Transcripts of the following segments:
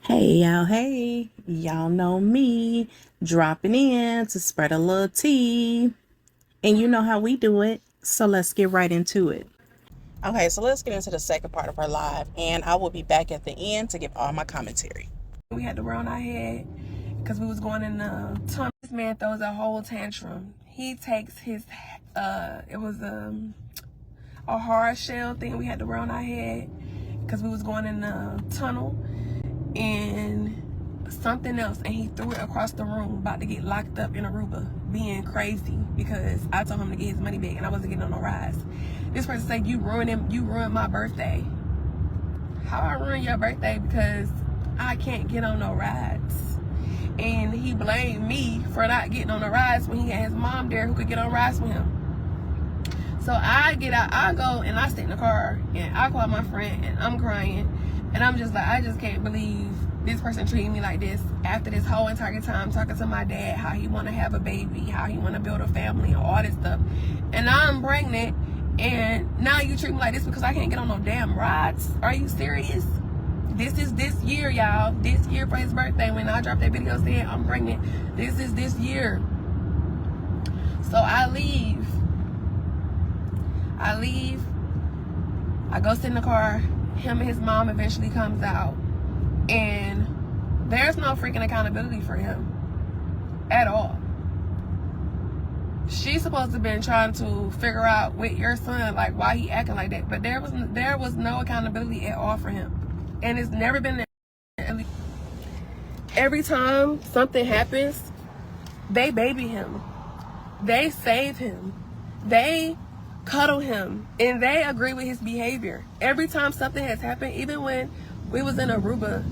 Hey, y'all know me, dropping in to spread a little tea. And you know how we do it, so let's get right into it. Okay, so let's get into the second part of our live, and I will be back at the end to give all my commentary. We had to wear on our head because we was going in the tunnel. This man throws a whole tantrum. He takes his, it was a hard shell thing we had to wear on our head because we was going in the tunnel, and something else, and he threw it across the room, about to get locked up in Aruba, being crazy because I told him to get his money back and I wasn't getting on no rides. This person said, you ruined my birthday. How I ruin your birthday because I can't get on no rides? And he blamed me for not getting on the rides when he had his mom there who could get on rides with him. So I get out, I go and I sit in the car and I call my friend and I'm crying. And I'm just like, I just can't believe this person treating me like this after this whole entire time talking to my dad, how he want to have a baby, how he want to build a family, and all this stuff. And now I'm pregnant, and now you treat me like this because I can't get on no damn rides? Are you serious? This is this year, y'all. This year for his birthday, when I dropped that video saying I'm pregnant, this is this year. So I leave. I go sit in the car. Him and his mom eventually comes out, and there's no freaking accountability for him at all. She's supposed to have been trying to figure out with your son, like, why he acting like that, but there was no accountability at all for him, and it's never been there. Every time something happens, they baby him, they save him, they cuddle him, and they agree with his behavior. Every time something has happened, even when we was in Aruba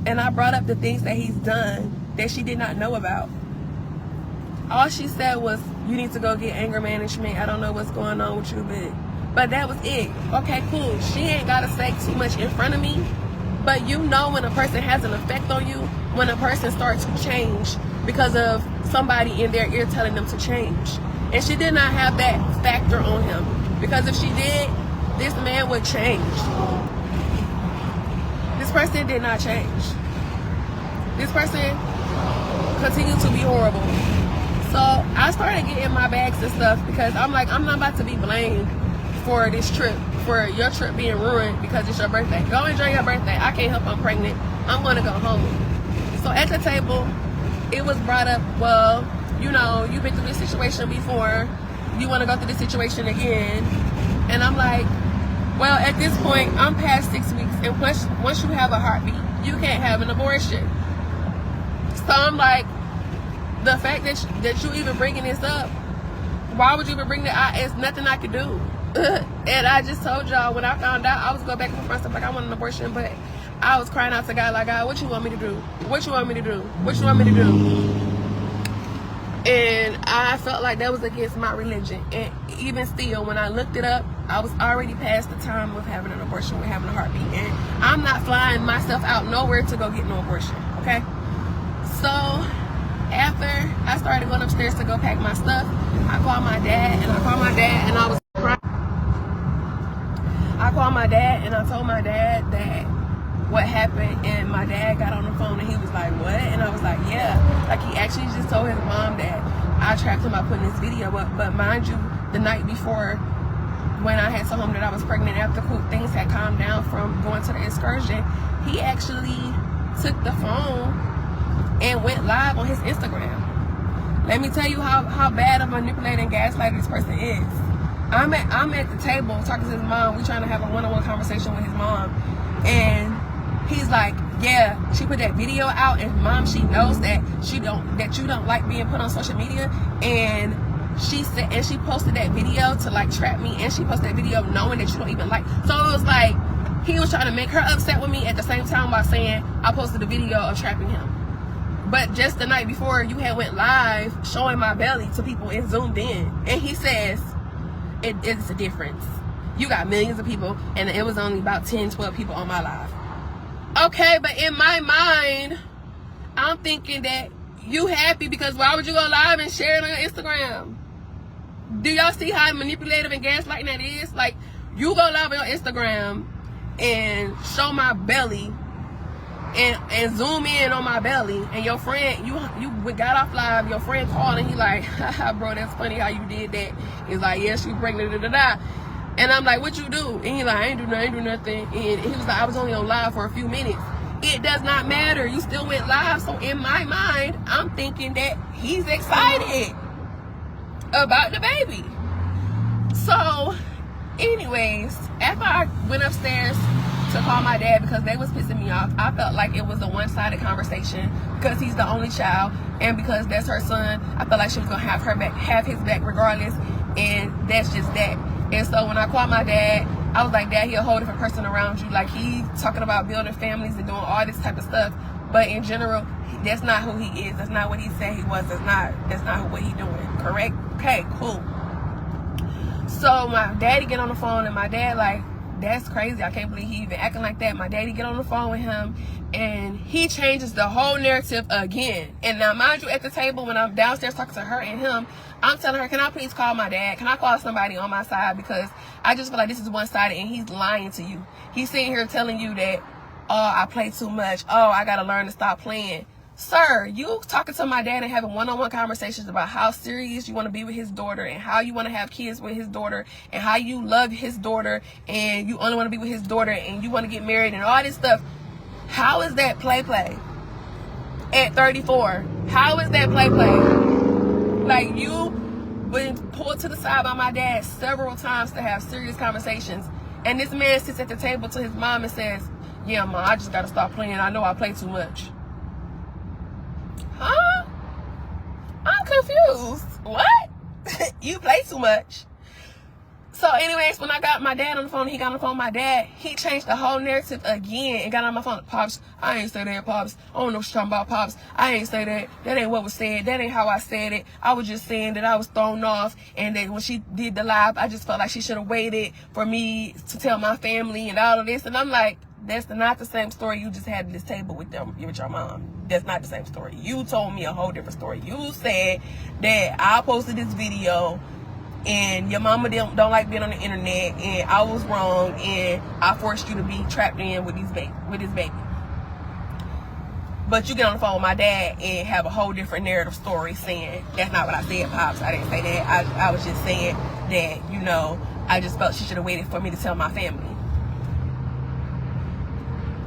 and I brought up the things that he's done that she did not know about, all she said was, you need to go get anger management. I don't know what's going on with you, but that was it. Okay, cool. She ain't gotta say too much in front of me, but you know when a person has an effect on you, when a person starts to change because of somebody in their ear telling them to change. And she did not have that factor on him, because if she did, this man would change. This person did not change. This person continued to be horrible. So I started getting my bags and stuff because I'm like, I'm not about to be blamed for this trip, for your trip being ruined because it's your birthday. Go enjoy your birthday. I can't help I'm pregnant. I'm going to go home. So at the table, it was brought up, well, you know, you've been through this situation before. You want to go through this situation again? And I'm like, well, at this point, I'm past 6 weeks. And once you have a heartbeat, you can't have an abortion. So I'm like, the fact that you even bringing this up, why would you even bring that? It's nothing I could do. And I just told y'all, when I found out, I was going back and forth stuff like I want an abortion, but I was crying out to God like, God, what you want me to do? What you want me to do? What you want me to do? And I felt like that was against my religion. And even still, when I looked it up, I was already past the time of having an abortion, with having a heartbeat. And I'm not flying myself out nowhere to go get no abortion, okay? So after I started going upstairs to go pack my stuff, I called my dad, and I was crying. I called my dad, and I told my dad that what happened, and my dad got on the phone and he was like, what? And I was like, yeah. Like, he actually just told his mom that I trapped him by putting this video up. But mind you, the night before, when I had told him that I was pregnant, after things had calmed down from going to the excursion, he actually took the phone and went live on his Instagram. Let me tell you how bad of a manipulating gaslighter this person is. I'm at the table talking to his mom. We trying to have a one-on-one conversation with his mom, and he's like, yeah, she put that video out, and mom, she knows that you don't like being put on social media, and she said, and she posted that video to like trap me, and she posted that video knowing that you don't even like. So it was like he was trying to make her upset with me at the same time by saying I posted a video of trapping him. But just the night before, you had went live showing my belly to people and zoomed in, and he says it's a difference. You got millions of people, and it was only about 10, 12 people on my live. Okay, but in my mind, I'm thinking that you happy because why would you go live and share it on your Instagram? Do y'all see how manipulative and gaslighting that is? Like, you go live on your Instagram and show my belly and zoom in on my belly, and your friend, you got off live, your friend called and he like, haha, bro, that's funny how you did that. He's like, yeah, she pregnant, da da da. And I'm like, what you do? And he like, I ain't do nothing. And he was like, I was only on live for a few minutes. It does not matter. You still went live. So in my mind, I'm thinking that he's excited about the baby. So anyways, after I went upstairs to call my dad because they was pissing me off, I felt like it was a one-sided conversation because he's the only child and because that's her son. I felt like she was gonna have his back regardless, and that's just that. And so when I called my dad, I was like, Dad, he a whole different person around you. Like, he talking about building families and doing all this type of stuff, but in general, that's not who he is. That's not what he said he was. That's not what he doing. Correct? Okay, cool. So my daddy get on the phone, and my dad like, that's crazy. I can't believe he even acting like that. My daddy get on the phone with him, and he changes the whole narrative again. And now, mind you, at the table when I'm downstairs talking to her and him, I'm telling her, can I please call my dad? Can I call somebody on my side? Because I just feel like this is one-sided, and he's lying to you. He's sitting here telling you that, oh, I play too much. Oh, I got to learn to stop playing. Sir, you talking to my dad and having one-on-one conversations about how serious you want to be with his daughter and how you want to have kids with his daughter and how you love his daughter and you only want to be with his daughter and you want to get married and all this stuff. How is that play at 34? How is that play? Like, you been pulled to the side by my dad several times to have serious conversations, and this man sits at the table to his mom and says, yeah, Mom, I just got to stop playing. I know I play too much. Huh? I'm confused. What? You play too much. So anyways, when I got my dad on the phone, he got on the phone with my dad, he changed the whole narrative again and got on my phone. Pops, I ain't say that, Pops. I don't know what you're talking about, Pops. I ain't say that. That ain't what was said. That ain't how I said it. I was just saying that I was thrown off, and that when she did the live, I just felt like she should have waited for me to tell my family and all of this. And I'm like, that's not the same story you just had at this table with your mom. That's not the same story. You told me a whole different story. You said that I posted this video and your mama don't like being on the internet, and I was wrong, and I forced you to be trapped in with this baby. But you get on the phone with my dad and have a whole different narrative story saying, that's not what I said, Pops. I didn't say that. I was just saying that, you know, I just felt she should have waited for me to tell my family.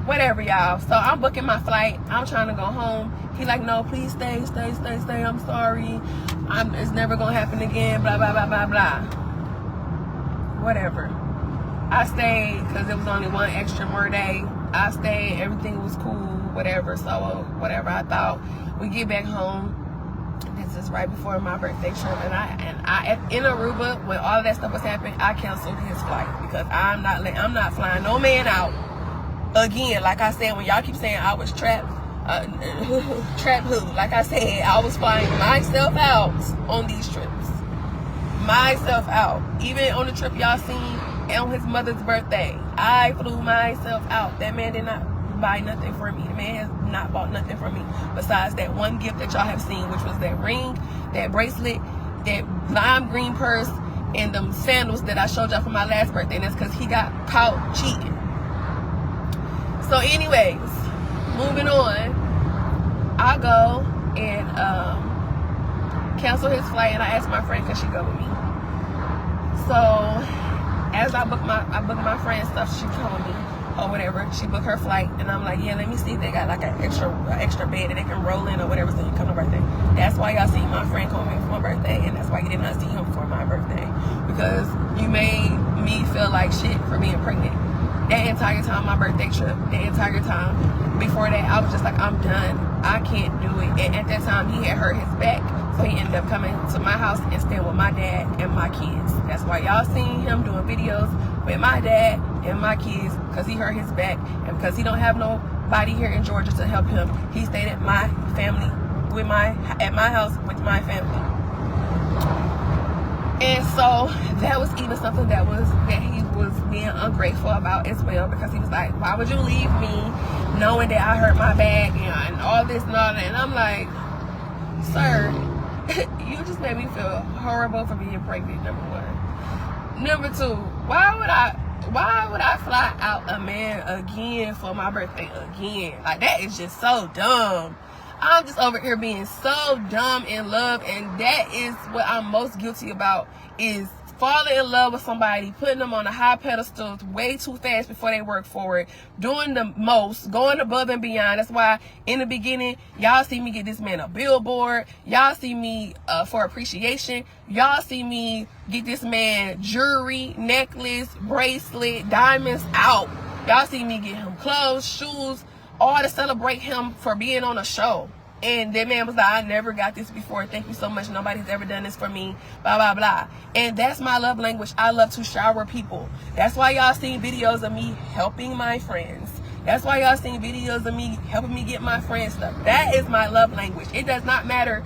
Whatever, y'all. So I'm booking my flight. I'm trying to go home. He like, no, please stay. I'm sorry. It's never gonna happen again. Blah, blah, blah, blah, blah. Whatever. I stayed because it was only one extra more day. I stayed. Everything was cool. Whatever. So whatever. I thought we get back home. This is right before my birthday trip, and I in Aruba when all of that stuff was happening, I canceled his flight because I'm not flying no man out. Again, like I said, when y'all keep saying I was trapped, trapped who? Like I said, I was flying myself out on these trips. Myself out. Even on the trip y'all seen on his mother's birthday, I flew myself out. That man did not buy nothing for me. The man has not bought nothing for me besides that one gift that y'all have seen, which was that ring, that bracelet, that lime green purse, and them sandals that I showed y'all for my last birthday. And that's because he got caught cheating. So anyways, moving on, I go and cancel his flight, and I asked my friend, could she go with me? So as I book my friend's stuff, she come with me or whatever. She booked her flight, and I'm like, yeah, let me see if they got like an extra bed that they can roll in or whatever so you come to my birthday. That's why y'all see my friend coming for my birthday, and that's why you did not see him for my birthday, because you made me feel like shit for being pregnant. That entire time, my birthday trip, the entire time. Before that, I was just like, I'm done. I can't do it. And at that time, he had hurt his back. So he ended up coming to my house and staying with my dad and my kids. That's why y'all seen him doing videos with my dad and my kids, because he hurt his back. And because he don't have nobody here in Georgia to help him, he stayed at my family, at my house with my family. And so that was even something that he was being ungrateful about as well, because he was like, why would you leave me knowing that I hurt my back and all this and all that? And I'm like, sir, you just made me feel horrible for being pregnant, number one. Number two, why would I why would I fly out a man again for my birthday again? Like, that is just so dumb. I'm just over here being so dumb in love, and that is what I'm most guilty about, is falling in love with somebody, putting them on a high pedestal way too fast before they work for it, doing the most, going above and beyond. That's why in the beginning, y'all see me get this man a billboard. Y'all see me for appreciation. Y'all see me get this man jewelry, necklace, bracelet, diamonds out. Y'all see me get him clothes, shoes, all to celebrate him for being on a show. And that man was like, I never got this before. Thank you so much. Nobody's ever done this for me. Blah, blah, blah. And that's my love language. I love to shower people. That's why y'all seen videos of me helping my friends. That's why y'all seen videos of me helping me get my friends stuff. That is my love language. It does not matter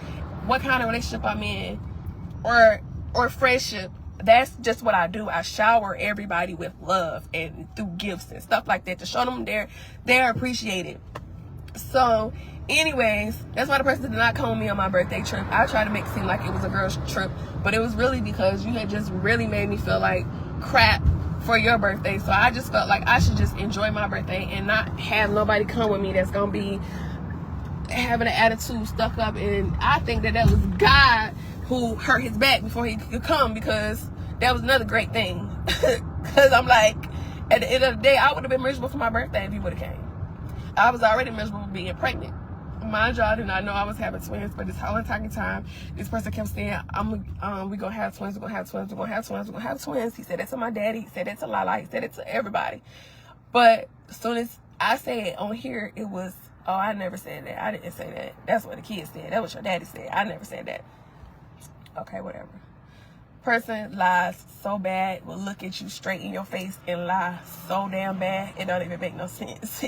what kind of relationship I'm in or friendship. That's just what I do. I shower everybody with love and through gifts and stuff like that to show them they're appreciated. So anyways, that's why the person did not come with me on my birthday trip. I tried to make it seem like it was a girl's trip, but it was really because you had just really made me feel like crap for your birthday. So I just felt like I should just enjoy my birthday and not have nobody come with me that's gonna be having an attitude stuck up. And I think that was God who hurt his back before he could come, because that was another great thing. Because I'm like, at the end of the day, I would have been miserable for my birthday if he would have came. I was already miserable being pregnant. Mind y'all, I did not know I was having twins, but this whole entire time, this person kept saying, we gonna have twins, we're gonna have twins, we're gonna have twins, we're gonna have twins. He said that to my daddy, he said that to Lala, he said it to everybody. But as soon as I said on here, it was, oh, I never said that. I didn't say that. That's what the kids said. That was your daddy said. I never said that. Okay, whatever. Person lies so bad, will look at you straight in your face and lie so damn bad, it don't even make no sense.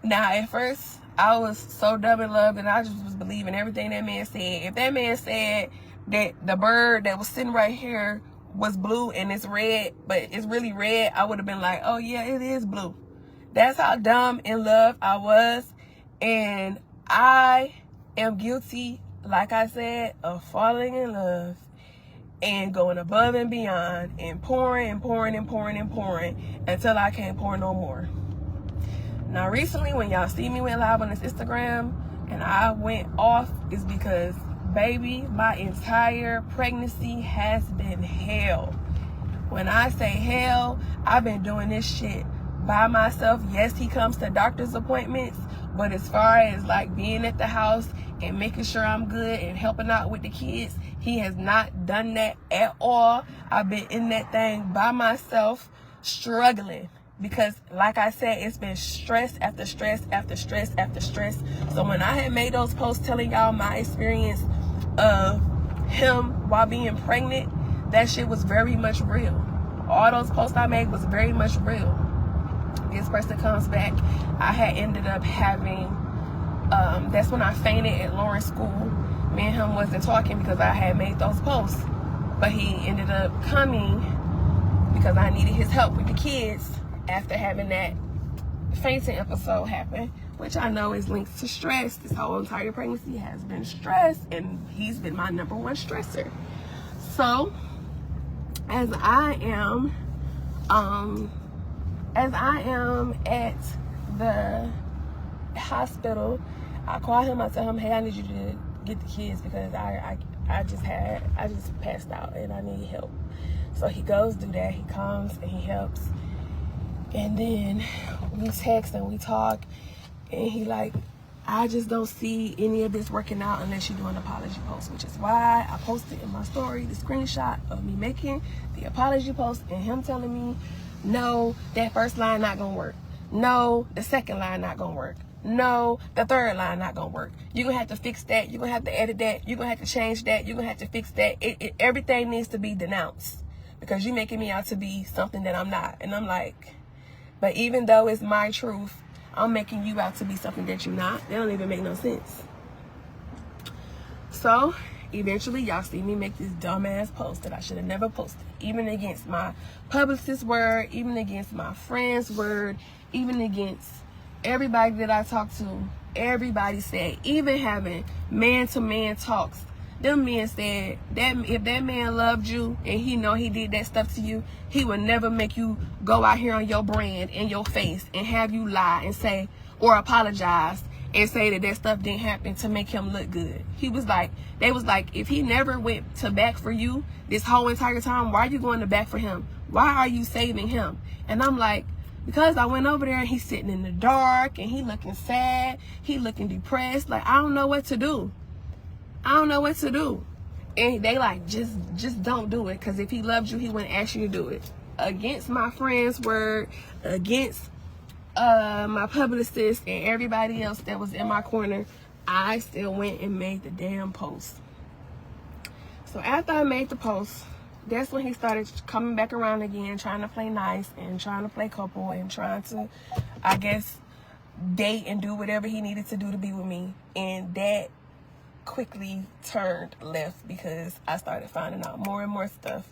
Now, at first, I was so dumb in love and I just was believing everything that man said. If that man said that the bird that was sitting right here was blue and it's red, but it's really red, I would have been like, oh yeah, it is blue. That's how dumb in love I was. And I am guilty, like I said, of falling in love and going above and beyond and pouring and pouring and pouring and pouring until I can't pour no more. Now, recently, when y'all see me went live on this Instagram and I went off, is because, baby, my entire pregnancy has been hell. When I say hell, I've been doing this shit by myself. Yes, he comes to doctor's appointments, but as far as like being at the house and making sure I'm good and helping out with the kids, he has not done that at all. I've been in that thing by myself, struggling. Because, like I said, it's been stress after stress after stress after stress. So when I had made those posts telling y'all my experience of him while being pregnant, that shit was very much real. All those posts I made was very much real. This person comes back. I had ended up having, that's when I fainted at Lawrence School. Me and him wasn't talking because I had made those posts. But he ended up coming because I needed his help with the kids. After having that fainting episode happen, which I know is linked to stress. This whole entire pregnancy has been stress, and he's been my number one stressor. So, as I am at the hospital, I call him. I tell him, hey, I need you to get the kids because I just passed out and I need help. So he goes do that. He comes and he helps. And then we text and we talk, and he like, I just don't see any of this working out unless you do an apology post, which is why I posted in my story the screenshot of me making the apology post and him telling me, no, that first line not gonna work. No, the second line not gonna work. No, the third line not gonna work. You're gonna have to fix that. You're gonna have to edit that. You're gonna have to change that. You're gonna have to fix that. Everything needs to be denounced because you're making me out to be something that I'm not. And I'm like, but even though it's my truth, I'm making you out to be something that you're not. That don't even make no sense. So, eventually, y'all see me make this dumbass post that I should have never posted. Even against my publicist's word, even against my friend's word, even against everybody that I talked to. Everybody said, even having man-to-man talks, them men said that if that man loved you and he know he did that stuff to you, he would never make you go out here on your brand in your face and have you lie and say or apologize and say that that stuff didn't happen to make him look good. He was like, they was like, if he never went to bat for you this whole entire time, why are you going to bat for him? Why are you saving him? And I'm like, because I went over there and he's sitting in the dark and he looking sad, he looking depressed. Like, I don't know what to do. I don't know what to do. And they like, just don't do it. Because if he loved you, he wouldn't ask you to do it. Against my friend's word, against my publicist and everybody else that was in my corner, I still went and made the damn post. So after I made the post, that's when he started coming back around again, trying to play nice and trying to play couple and trying to, I guess, date and do whatever he needed to do to be with me. And that quickly turned left because I started finding out more and more stuff.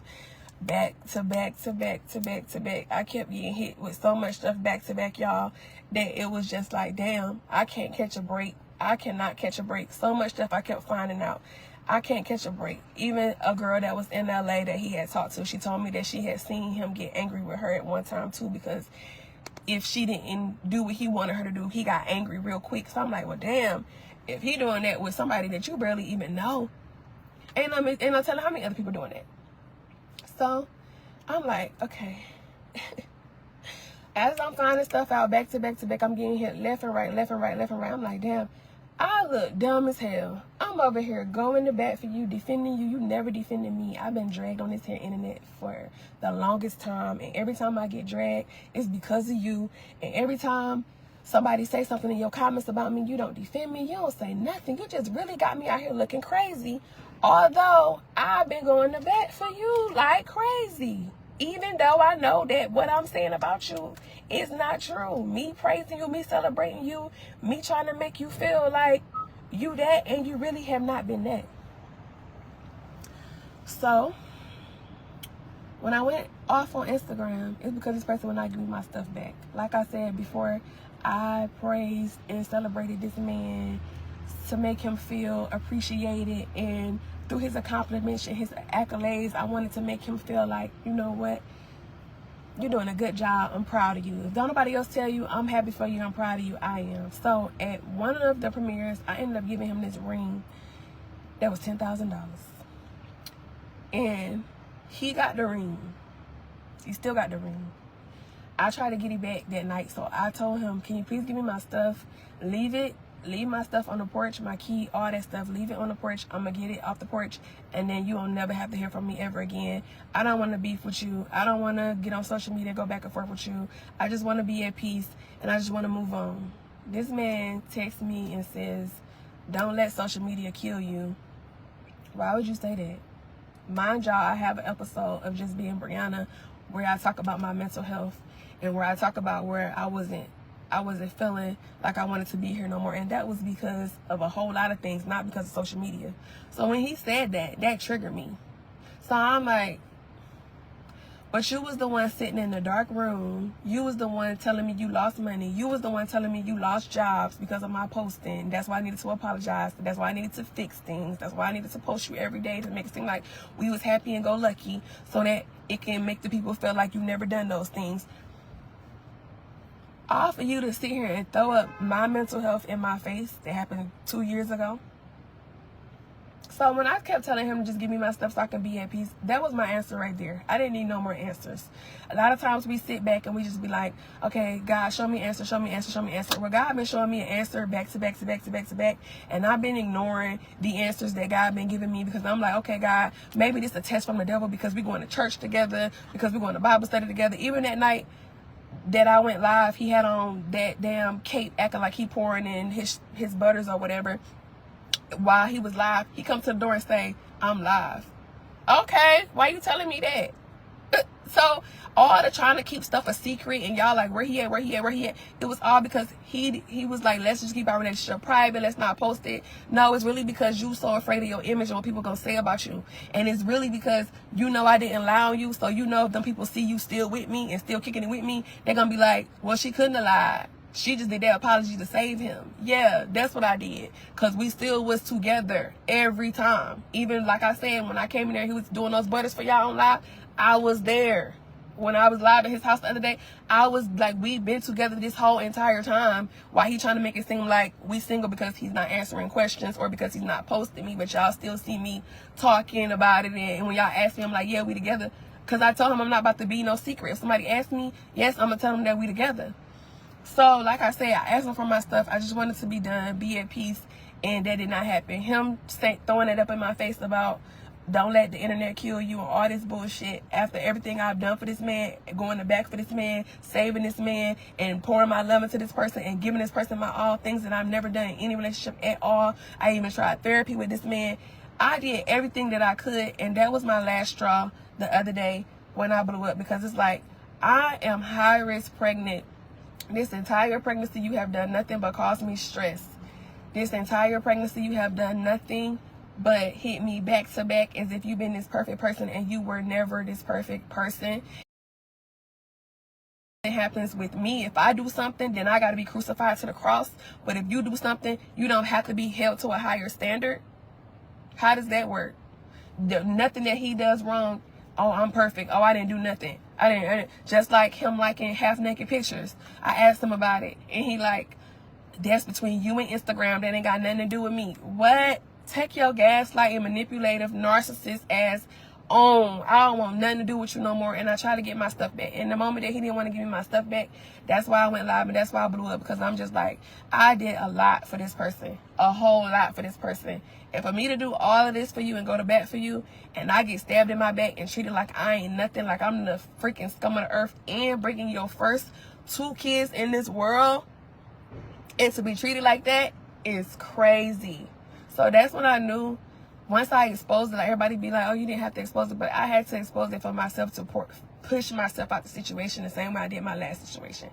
Back to back to back to back to back. I kept getting hit with so much stuff back to back, y'all, that it was just like, damn, I can't catch a break. I cannot catch a break. So much stuff I kept finding out. I can't catch a break. Even a girl that was in LA that he had talked to, she told me that she had seen him get angry with her at one time too, because if she didn't do what he wanted her to do, he got angry real quick. So I'm like, well, damn, if he doing that with somebody that you barely even know, and I'm telling how many other people doing that. So I'm like, okay. As I'm finding stuff out back to back to back, I'm getting hit left and right, left and right, left and right. I'm like, damn, I look dumb as hell. I'm over here going to bat for you, defending you. You never defended me. I've been dragged on this here internet for the longest time. And every time I get dragged, it's because of you. And every time somebody say something in your comments about me, you don't defend me. You don't say nothing. You just really got me out here looking crazy. Although I've been going to bat for you like crazy. Even though I know that what I'm saying about you is not true. Me praising you, me celebrating you, me trying to make you feel like you that, and you really have not been that. So when I went off on Instagram, it's because this person would not give me my stuff back. Like I said before, I praised and celebrated this man to make him feel appreciated, and through his accomplishments and his accolades, I wanted to make him feel like, you know what, you're doing a good job, I'm proud of you. If don't nobody else tell you I'm happy for you, I'm proud of you, I am. So at one of the premieres, I ended up giving him this ring that was $10,000. And he got the ring. He still got the ring. I tried to get it back that night, so I told him, can you please give me my stuff? Leave my stuff on the porch, my key, all that stuff. Leave it on the porch. I'm going to get it off the porch, and then you will never have to hear from me ever again. I don't want to beef with you. I don't want to get on social media and go back and forth with you. I just want to be at peace, and I just want to move on. This man texts me and says, don't let social media kill you. Why would you say that? Mind y'all, I have an episode of Just Being Briana where I talk about my mental health and where I talk about where I wasn't feeling like I wanted to be here no more. And that was because of a whole lot of things, not because of social media. So when he said that, that triggered me. So I'm like, but you was the one sitting in the dark room. You was the one telling me you lost money. You was the one telling me you lost jobs because of my posting. That's why I needed to apologize. That's why I needed to fix things. That's why I needed to post you every day to make it seem like we was happy and go lucky, so that it can make the people feel like you've never done those things. All for you to sit here and throw up my mental health in my face that happened 2 years ago. So when I kept telling him to just give me my stuff so I can be at peace, that was my answer right there. I didn't need no more answers. A lot of times we sit back and we just be like, okay, God, show me answer, show me answer, show me answer. Well, God been showing me an answer back to back to back to back to back. And I've been ignoring the answers that God been giving me because I'm like, okay, God, maybe this is a test from the devil because we're going to church together, because we're going to Bible study together. Even that night that I went live, he had on that damn cape acting like he pouring in his butters or whatever. While he was live, he comes to the door and say, I'm live. Okay, why you telling me that? So all the trying to keep stuff a secret and y'all like, where he at, where he at, where he at? It was all because he was like, let's just keep our relationship private, let's not post it. No, it's really because you so afraid of your image and what people gonna say about you. And it's really because you know I didn't lie on you. So you know if them people see you still with me and still kicking it with me, they're gonna be like, well, she couldn't have lied. She just did that apology to save him. Yeah, that's what I did. Because we still was together every time. Even like I said, when I came in there, he was doing those butters for y'all on live. I was there. When I was live at his house the other day, I was like, we've been together this whole entire time. While he trying to make it seem like we single because he's not answering questions or because he's not posting me. But y'all still see me talking about it. And when y'all ask me, I'm like, yeah, we together. Because I told him I'm not about to be no secret. If somebody asks me, yes, I'm going to tell them that we together. So, like I said, I asked him for my stuff. I just wanted to be done, be at peace, and that did not happen. Him throwing it up in my face about don't let the internet kill you and all this bullshit after everything I've done for this man, going to back for this man, saving this man, and pouring my love into this person and giving this person my all, things that I've never done in any relationship at all. I even tried therapy with this man. I did everything that I could, and that was my last straw the other day when I blew up, because it's like, I am high-risk pregnant. This entire pregnancy, you have done nothing but cause me stress. This entire pregnancy, you have done nothing but hit me back to back as if you've been this perfect person and you were never this perfect person. It happens with me. If I do something, then I got to be crucified to the cross. But if you do something, you don't have to be held to a higher standard. How does that work? Nothing that he does wrong. Oh, I'm perfect. Oh, I didn't do nothing. I didn't. Just like him liking half-naked pictures. I asked him about it, and he like, that's between you and Instagram. That ain't got nothing to do with me. What? Take your gaslighting, manipulative, narcissist ass on. I don't want nothing to do with you no more. And I try to get my stuff back. And the moment that he didn't want to give me my stuff back, that's why I went live, and that's why I blew up. Because I'm just like, I did a lot for this person. A whole lot for this person. And for me to do all of this for you and go to bat for you, and I get stabbed in my back and treated like I ain't nothing, like I'm the freaking scum of the earth, and bringing your first 2 kids in this world, and to be treated like that is crazy. So that's when I knew, once I exposed it, like everybody be like, oh, you didn't have to expose it, but I had to expose it for myself to push myself out the situation the same way I did my last situation.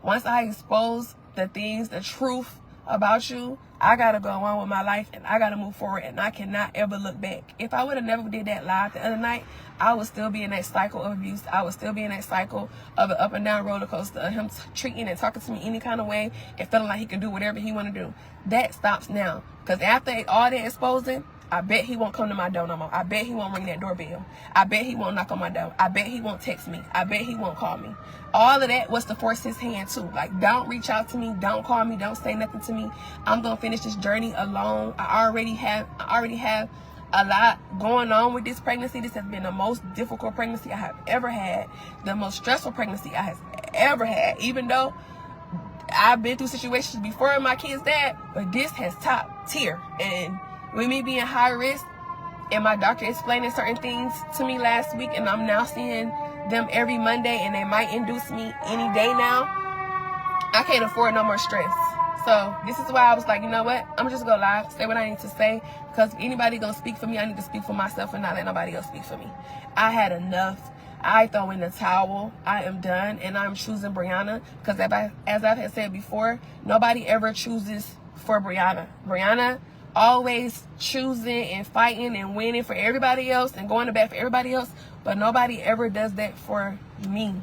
Once I exposed the things, the truth about you, I gotta go on with my life and I gotta move forward, and I cannot ever look back. If I would have never did that live the other night, I would still be in that cycle of abuse. I would still be in that cycle of an up and down roller coaster of him treating and talking to me any kind of way and feeling like he can do whatever he want to do. That stops now, because after all that exposing, I bet he won't come to my door no more. I bet he won't ring that doorbell. I bet he won't knock on my door. I bet he won't text me. I bet he won't call me. All of that was to force his hand too. Like, don't reach out to me. Don't call me. Don't say nothing to me. I'm going to finish this journey alone. I already have a lot going on with this pregnancy. This has been the most difficult pregnancy I have ever had. The most stressful pregnancy I have ever had. Even though I've been through situations before with my kid's dad, but this has top tier. And with me being high risk, and my doctor explaining certain things to me last week, and I'm now seeing them every Monday, and they might induce me any day now, I can't afford no more stress. So this is why I was like, you know what, I'm just gonna live, say what I need to say, because if anybody gonna speak for me, I need to speak for myself and not let nobody else speak for me. I had enough. I throw in the towel. I am done, and I'm choosing Briana, because as I have said before, nobody ever chooses for Briana. Briana always choosing and fighting and winning for everybody else and going to bat for everybody else, but nobody ever does that for me.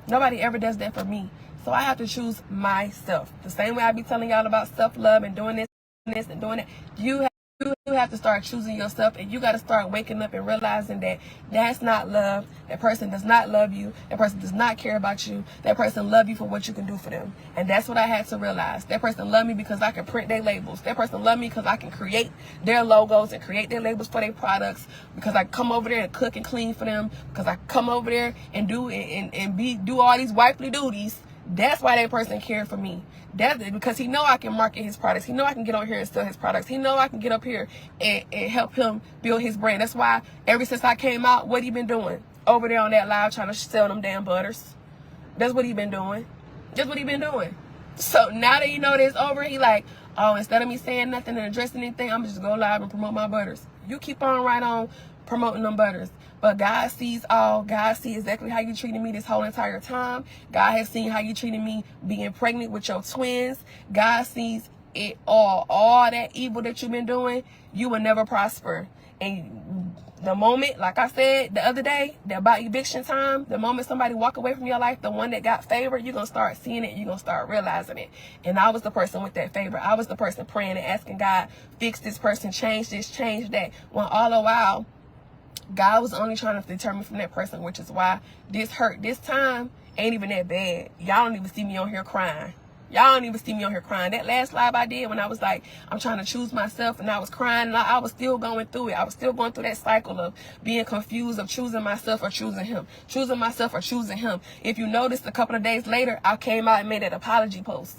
Nobody ever does that for me. So I have to choose myself. The same way I be telling y'all about self-love and doing this and doing that, you have to start choosing yourself, and you got to start waking up and realizing that that's not love. That person does not love you. That person does not care about you. That person love you for what you can do for them. And that's what I had to realize. That person love me because I can print their labels. That person love me because I can create their logos and create their labels for their products, because I come over there and cook and clean for them, because I come over there and do all these wifely duties. That's why that person cared for me. That's because he know I can market his products. He know I can get on here and sell his products. He know I can get up here and help him build his brand. That's why ever since I came out, what he been doing? Over there on that live trying to sell them damn butters. That's what he been doing. That's what he been doing. So now that you know this over, he like, oh, instead of me saying nothing and addressing anything, I'm just go live and promote my butters. You keep on right on promoting them butters. But God sees all. God sees exactly how you treated me this whole entire time. God has seen how you treated me being pregnant with your twins. God sees it all. All that evil that you've been doing, you will never prosper. And The moment, like I said the other day, about eviction time, the moment somebody walk away from your life, the one that got favor, you're going to start seeing it. You're going to start realizing it. And I was the person with that favor. I was the person praying and asking God, fix this person, change this, change that. When all the while, God was only trying to deter me from that person, which is why this hurt this time ain't even that bad. Y'all don't even see me on here crying. Y'all don't even see me on here crying. That last live I did when I was like, I'm trying to choose myself, and I was crying, and I was still going through it. I was still going through that cycle of being confused of choosing myself or choosing him. Choosing myself or choosing him. If you noticed, a couple of days later, I came out and made that apology post.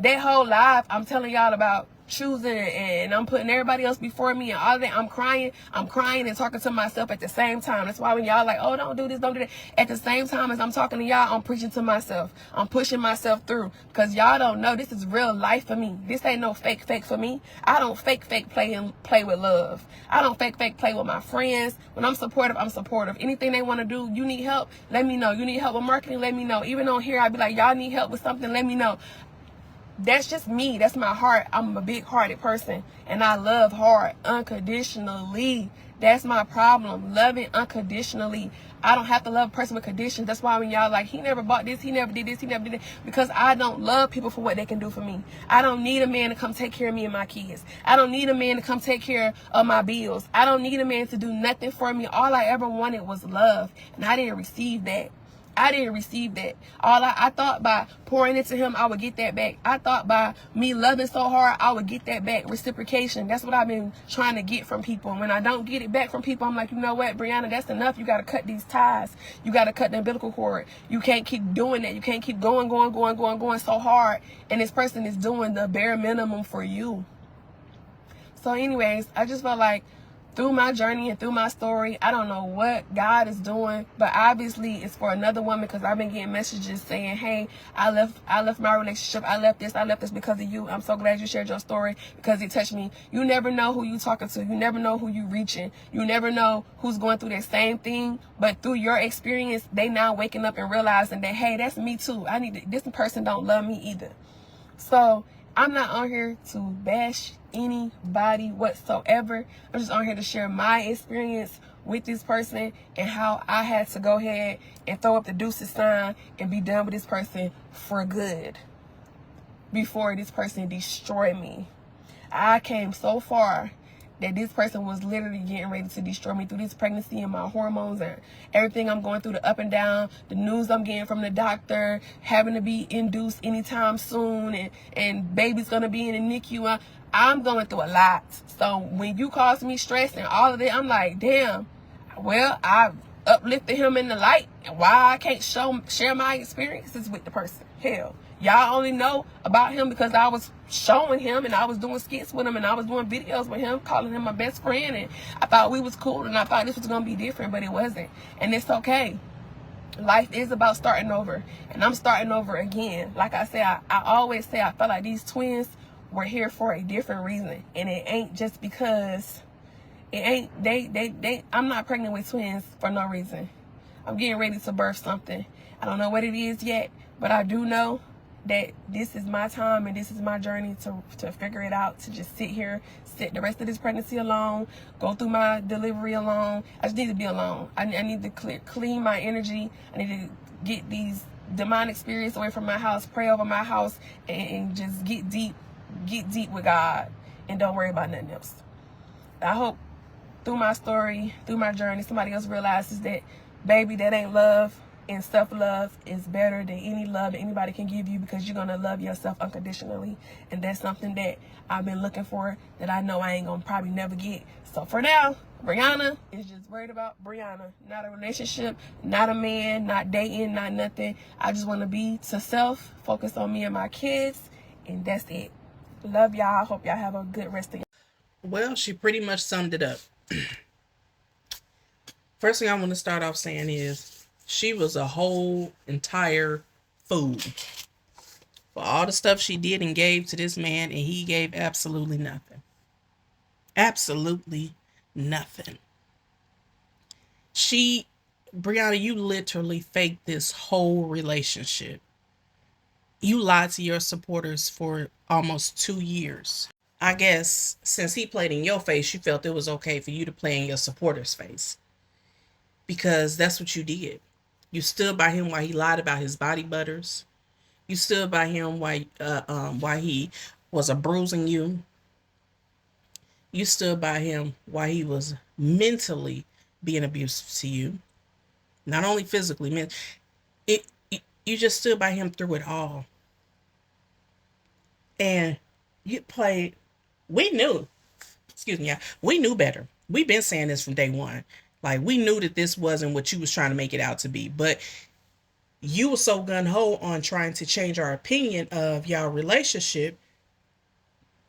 That whole live I'm telling y'all about choosing, and I'm putting everybody else before me and all that. I'm crying and talking to myself at the same time. That's why when y'all like, oh, don't do this, don't do that, at the same time as I'm talking to y'all, I'm preaching to myself. I'm pushing myself through, because y'all don't know this is real life for me. This ain't no fake for me. I don't fake play with love. I don't fake play with my friends. When I'm supportive, I'm supportive. Anything they want to do, you need help, let me know. You need help with marketing, let me know. Even on here, I'd be like, y'all need help with something, let me know. That's just me. That's my heart. I'm a big-hearted person, and I love hard, unconditionally. That's my problem, loving unconditionally. I don't have to love a person with conditions. That's why when y'all like, he never bought this, he never did this, he never did that, because I don't love people for what they can do for me. I don't need a man to come take care of me and my kids. I don't need a man to come take care of my bills. I don't need a man to do nothing for me. All I ever wanted was love, and I didn't receive that. I thought by pouring into him, I would get that back. I thought by me loving so hard, I would get that back. Reciprocation. That's what I've been trying to get from people. And when I don't get it back from people, I'm like, you know what, Briana, that's enough. You got to cut these ties. You got to cut the umbilical cord. You can't keep doing that. You can't keep going so hard. And this person is doing the bare minimum for you. So anyways, I just felt like through my journey and through my story, I don't know what God is doing, but obviously it's for another woman, because I've been getting messages saying, hey, I left my relationship, I left this because of you. I'm so glad you shared your story, because it touched me. You never know who you talking to. You never know who you reaching. You never know who's going through that same thing, but through your experience, they now waking up and realizing that, hey, that's me too. This person don't love me either. So I'm not on here to bash anybody whatsoever. I'm just on here to share my experience with this person and how I had to go ahead and throw up the deuces sign and be done with this person for good before this person destroyed me. I came so far that this person was literally getting ready to destroy me through this pregnancy and my hormones and everything I'm going through, the up and down, the news I'm getting from the doctor, having to be induced anytime soon, and baby's going to be in the NICU. I'm going through a lot. So when you cause me stress and all of that, I'm like, damn, well, I've uplifted him in the light, and why I can't share my experiences with the person? Hell, y'all only know about him because I was showing him, and I was doing skits with him, and I was doing videos with him, calling him my best friend, and I thought we was cool, and I thought this was going to be different, but it wasn't. And it's okay. Life is about starting over, and I'm starting over again. Like I said, I always say I felt like these twins were here for a different reason, and it ain't just because I'm not pregnant with twins for no reason. I'm getting ready to birth something. I don't know what it is yet, but I do know that this is my time and this is my journey to figure it out, to just sit the rest of this pregnancy alone, go through my delivery alone. I just need to be alone. I need to clean my energy. I need to get these demonic spirits away from my house, pray over my house, and just get deep with God, and don't worry about nothing else. I hope through my story, through my journey, somebody else realizes that, baby, that ain't love, and self-love is better than any love that anybody can give you, because you're going to love yourself unconditionally. And that's something that I've been looking for, that I know I ain't going to probably never get. So for now, Briana is just worried about Briana. Not a relationship, not a man, not dating, not nothing. I just want to be to self, focus on me and my kids, and that's it. Love y'all. Hope y'all have a good rest of your. Well, she pretty much summed it up. First thing I want to start off saying is she was a whole entire fool for all the stuff she did and gave to this man, and he gave absolutely nothing. Absolutely nothing. Briana, you literally faked this whole relationship. You lied to your supporters for almost 2 years. I guess since he played in your face, you felt it was okay for you to play in your supporter's face. Because that's what you did. You stood by him while he lied about his body butters. You stood by him while he was abusing you. You stood by him while he was mentally being abusive to you. Not only physically, man. You just stood by him through it all. And you played. We knew. Excuse me, yeah. We knew better. We've been saying this from day one. Like, we knew that this wasn't what you was trying to make it out to be. But you were so gun-ho on trying to change our opinion of y'all relationship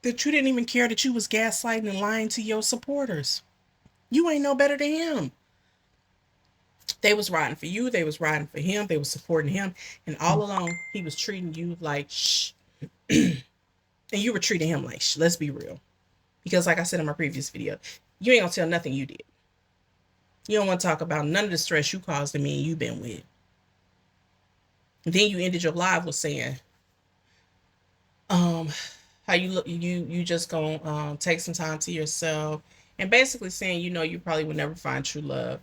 that you didn't even care that you was gaslighting and lying to your supporters. You ain't no better than him. They was riding for you. They was riding for him. They was supporting him. And all along, he was treating you like shh. And you were treating him like shh. Let's be real. Because like I said in my previous video, you ain't gonna tell nothing you did. You don't want to talk about none of the stress you caused to me and you've been with. And then you ended your live with saying, how you look, you just gonna take some time to yourself, and basically saying, you probably would never find true love.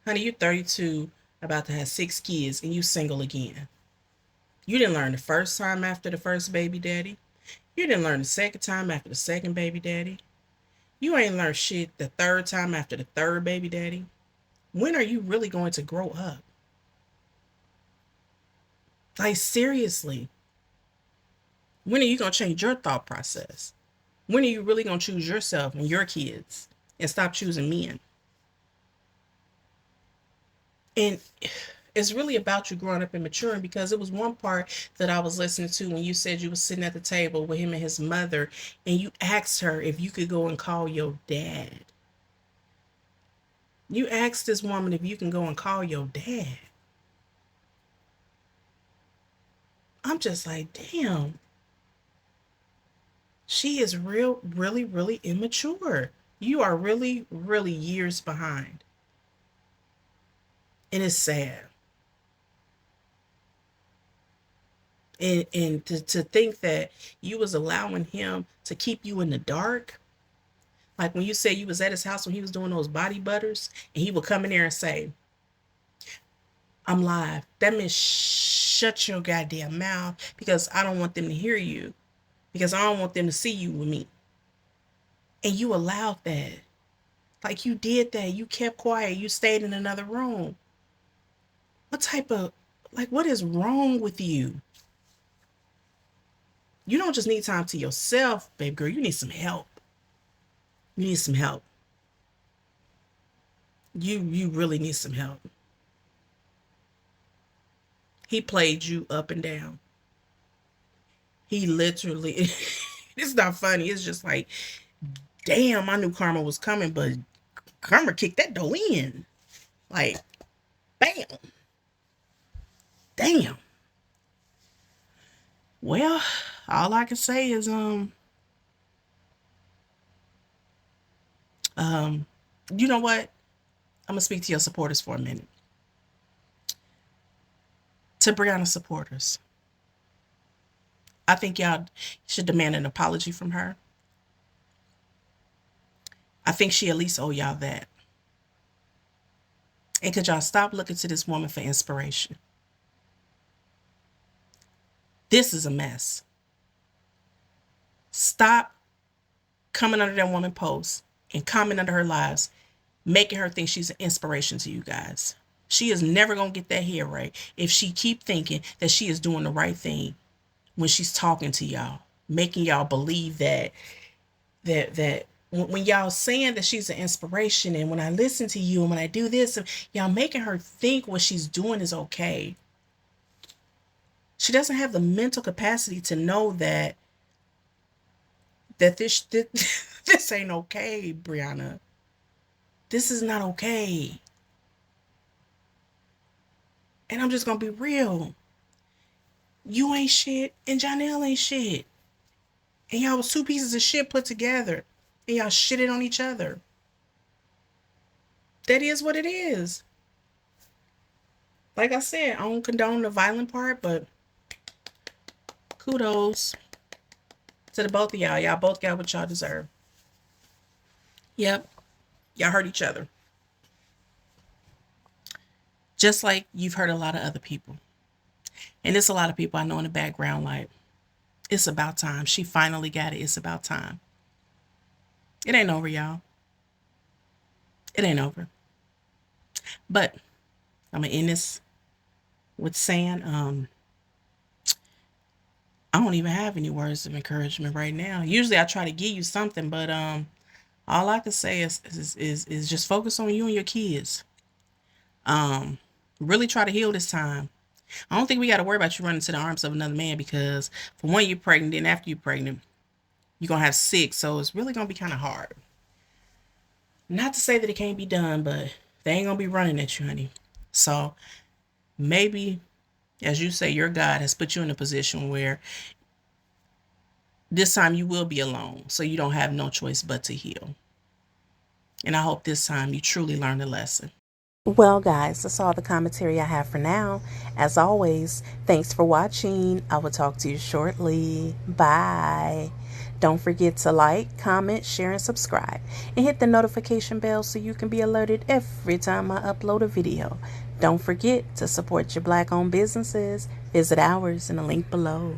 Honey, you're 32, about to have 6 kids, and you single again. You didn't learn the first time after the first baby daddy. You didn't learn the second time after the second baby daddy. You ain't learned shit the third time after the third baby daddy. When are you really going to grow up? Like, seriously. When are you going to change your thought process? When are you really going to choose yourself and your kids and stop choosing men? And it's really about you growing up and maturing, because it was one part that I was listening to when you said you were sitting at the table with him and his mother, and you asked her if you could go and call your dad. You asked this woman if you can go and call your dad. I'm just like, damn. She is really, really immature. You are really, really years behind. And it's sad. And to think that you was allowing him to keep you in the dark. Like when you said you was at his house when he was doing those body butters, and he would come in there and say, I'm live. That means shut your goddamn mouth, because I don't want them to hear you. Because I don't want them to see you with me. And you allowed that. Like, you did that. You kept quiet. You stayed in another room. What type of, like, what is wrong with you? You don't just need time to yourself, baby girl. You need some help. You need some help. You really need some help. He played you up and down. He literally, it's not funny. It's just like, damn, I knew karma was coming, but karma kicked that door in. Like, bam. Damn. Well, all I can say is, you know what? I'm gonna speak to your supporters for a minute. To Briana supporters, I think y'all should demand an apology from her. I think she at least owe y'all that. And could y'all stop looking to this woman for inspiration? This is a mess. Stop coming under that woman post and comment under her lives, making her think she's an inspiration to you guys. She is never going to get that hair right if she keep thinking that she is doing the right thing when she's talking to y'all, making y'all believe that when y'all saying that she's an inspiration, and when I listen to you and when I do this, y'all making her think what she's doing is okay. She doesn't have the mental capacity to know that this this ain't okay, Briana. This is not okay. And I'm just gonna be real. You ain't shit, and Johnell ain't shit. And y'all was 2 pieces of shit put together, and y'all shitted on each other. That is what it is. Like I said, I don't condone the violent part, but kudos. To the both of y'all. Y'all both got what y'all deserve. Yep. Y'all hurt each other. Just like you've hurt a lot of other people. And there's a lot of people I know in the background like, it's about time. She finally got it. It's about time. It ain't over, y'all. It ain't over. But I'm going to end this with saying, I don't even have any words of encouragement right now. Usually I try to give you something, but all I can say is just focus on you and your kids. Really try to heal this time. I don't think we got to worry about you running to the arms of another man, because for one, you're pregnant, and after you're pregnant, you're going to have 6. So it's really going to be kind of hard. Not to say that it can't be done, but they ain't going to be running at you, honey. So maybe, as you say, your God has put you in a position where this time you will be alone. So you don't have no choice but to heal. And I hope this time you truly learn the lesson. Well, guys, that's all the commentary I have for now. As always, thanks for watching. I will talk to you shortly. Bye. Don't forget to like, comment, share, and subscribe. And hit the notification bell so you can be alerted every time I upload a video. Don't forget to support your Black-owned businesses. Visit ours in the link below.